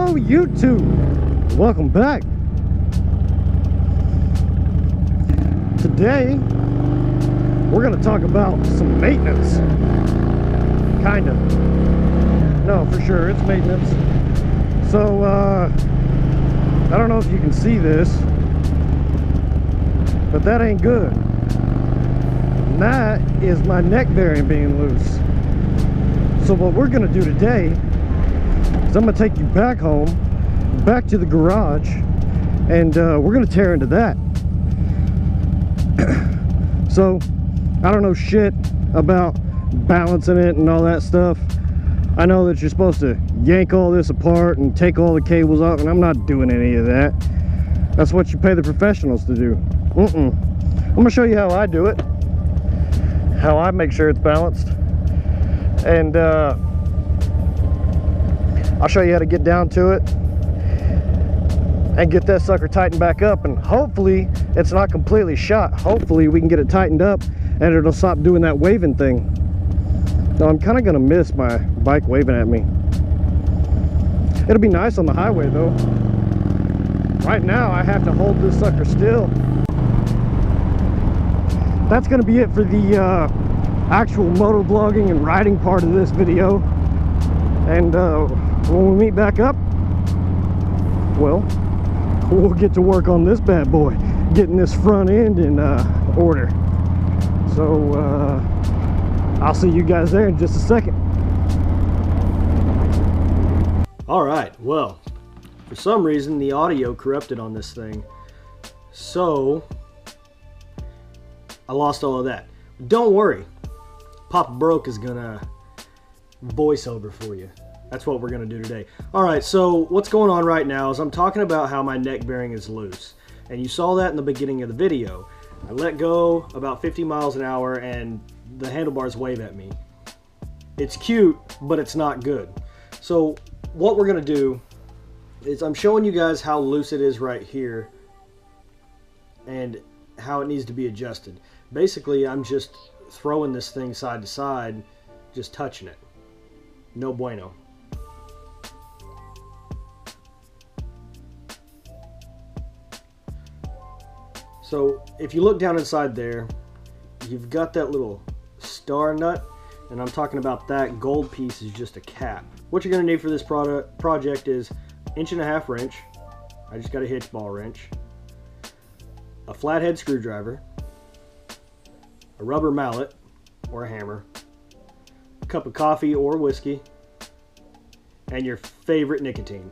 Hello YouTube, welcome back. Today we're going to talk about some maintenance. Kinda. No, for sure it's maintenance. So I don't know if you can see this, but that ain't good. And that is my neck bearing being loose. So what we're going to do today is I'm going to take you back home, back to the garage, and we're going to tear into that. So I don't know shit about balancing it and all that stuff. I know that you're supposed to yank all this apart and take all the cables off, and I'm not doing any of that. That's what you pay the professionals to do. I'm going to show you how I do it, how I make sure it's balanced, and I'll show you how to get down to it and get that sucker tightened back up, and hopefully it's not completely shot. Hopefully we can get it tightened up and it'll stop doing that waving thing. Now I'm kind of gonna miss my bike waving at me. It'll be nice on the highway though. Right now I have to hold this sucker still. That's gonna be it for the actual motor vlogging and riding part of this video. And when we meet back up, well, we'll get to work on this bad boy, getting this front end in order. So I'll see you guys there in just a second. All right, well, for some reason the audio corrupted on this thing, so I lost all of that. Don't worry, Papa Broke is gonna voice over for you. That's what we're gonna do today. All right, so what's going on right now is I'm talking about how my neck bearing is loose, and you saw that in the beginning of the video. I let go about 50 miles an hour and the handlebars wave at me. It's cute, but it's not good. So what we're gonna do is I'm showing you guys how loose it is right here and how it needs to be adjusted. Basically, I'm just throwing this thing side to side, just touching it. No bueno. So if you look down inside there, you've got that little star nut, and I'm talking about that gold piece is just a cap. What you're going to need for this project is 1.5 wrench. I just got a hitch ball wrench, a flathead screwdriver, a rubber mallet or a hammer, a cup of coffee or whiskey, and your favorite nicotine.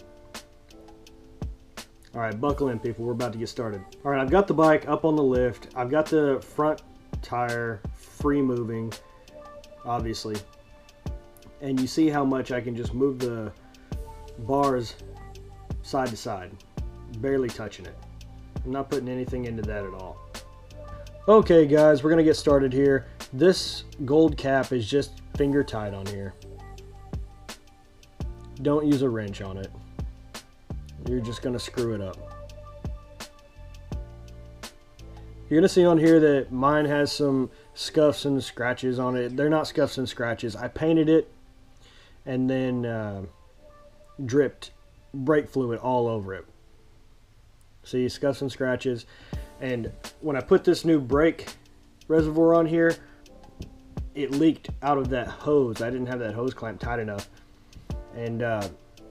All right, buckle in, people. We're about to get started. All right, I've got the bike up on the lift. I've got the front tire free moving, obviously. And you see how much I can just move the bars side to side, barely touching it. I'm not putting anything into that at all. Okay, guys, we're gonna get started here. This gold cap is just finger tight on here. Don't use a wrench on it. You're just going to screw it up. You're going to see on here that mine has some scuffs and scratches on it. They're not scuffs and scratches. I painted it and then dripped brake fluid all over it. See, scuffs and scratches. And when I put this new brake reservoir on here, it leaked out of that hose. I didn't have that hose clamp tight enough and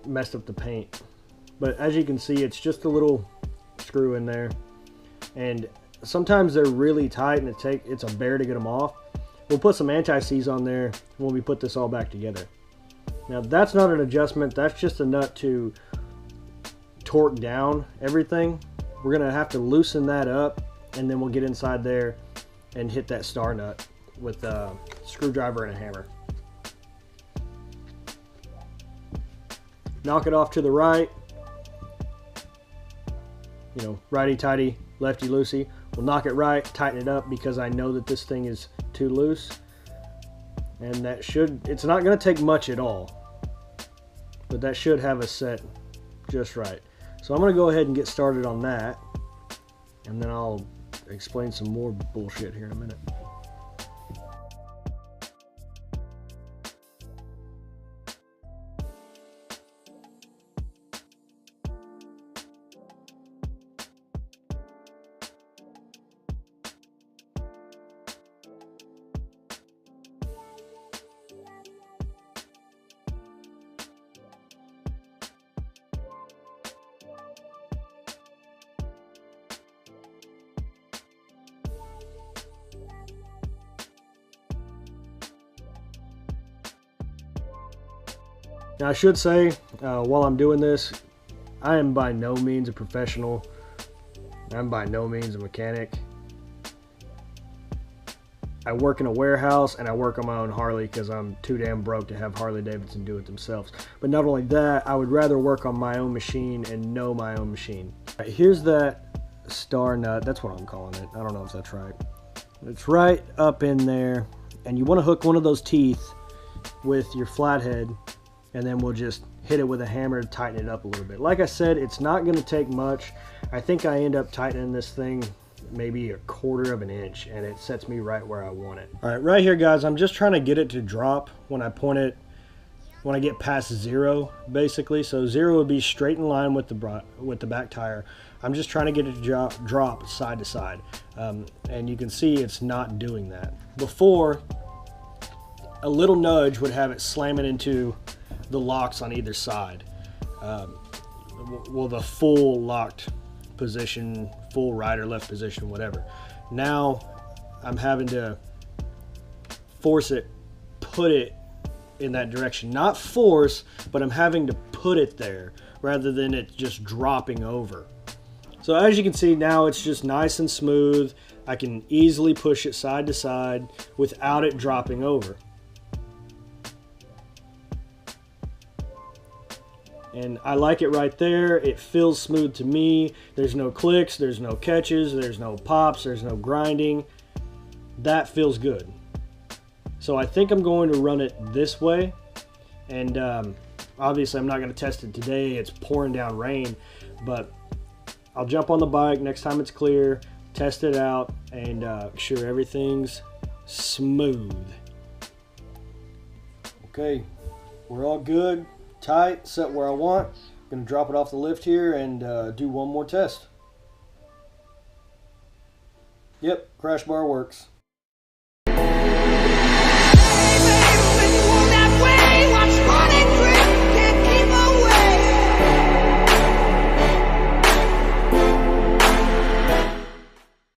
messed up the paint. But as you can see, it's just a little screw in there, and sometimes they're really tight and it's a bear to get them off. We'll put some anti-seize on there when we put this all back together. Now that's not an adjustment, that's just a nut to torque down everything. We're gonna have to loosen that up, and then we'll get inside there and hit that star nut with a screwdriver and a hammer. Knock it off to the right. You know, righty-tighty, lefty-loosey. We'll knock it right, tighten it up because I know that this thing is too loose. And that it's not going to take much at all. But that should have us set just right. So I'm going to go ahead and get started on that. And then I'll explain some more bullshit here in a minute. Now I should say, while I'm doing this, I am by no means a professional. I'm by no means a mechanic. I work in a warehouse and I work on my own Harley because I'm too damn broke to have Harley-Davidson do it themselves. But not only that, I would rather work on my own machine and know my own machine. Right, here's that star nut. That's what I'm calling it. I don't know if that's right. It's right up in there. And you want to hook one of those teeth with your flathead, and then we'll just hit it with a hammer to tighten it up a little bit. Like I said, it's not going to take much. I think I end up tightening this thing maybe 1/4 of an inch, and it sets me right where I want it. All right, right here, guys, I'm just trying to get it to drop when I point it, when I get past 0, basically. So 0 would be straight in line with the back tire. I'm just trying to get it to drop side to side, and you can see it's not doing that. Before, a little nudge would have it slamming into the locks on either side. Well, the full locked position, full right or left position, whatever. Now I'm having to force it, put it in that direction. Not force, but I'm having to put it there rather than it just dropping over. So as you can see, now it's just nice and smooth. I can easily push it side to side without it dropping over. And I like it right there. It feels smooth to me. There's no clicks, there's no catches, there's no pops, there's no grinding. That feels good. So I think I'm going to run it this way. And obviously I'm not going to test it today. It's pouring down rain. But I'll jump on the bike next time it's clear, test it out, and make sure everything's smooth. Okay, we're all good. Tight, set where I want. I'm going to drop it off the lift here and do one more test. Yep, crash bar works.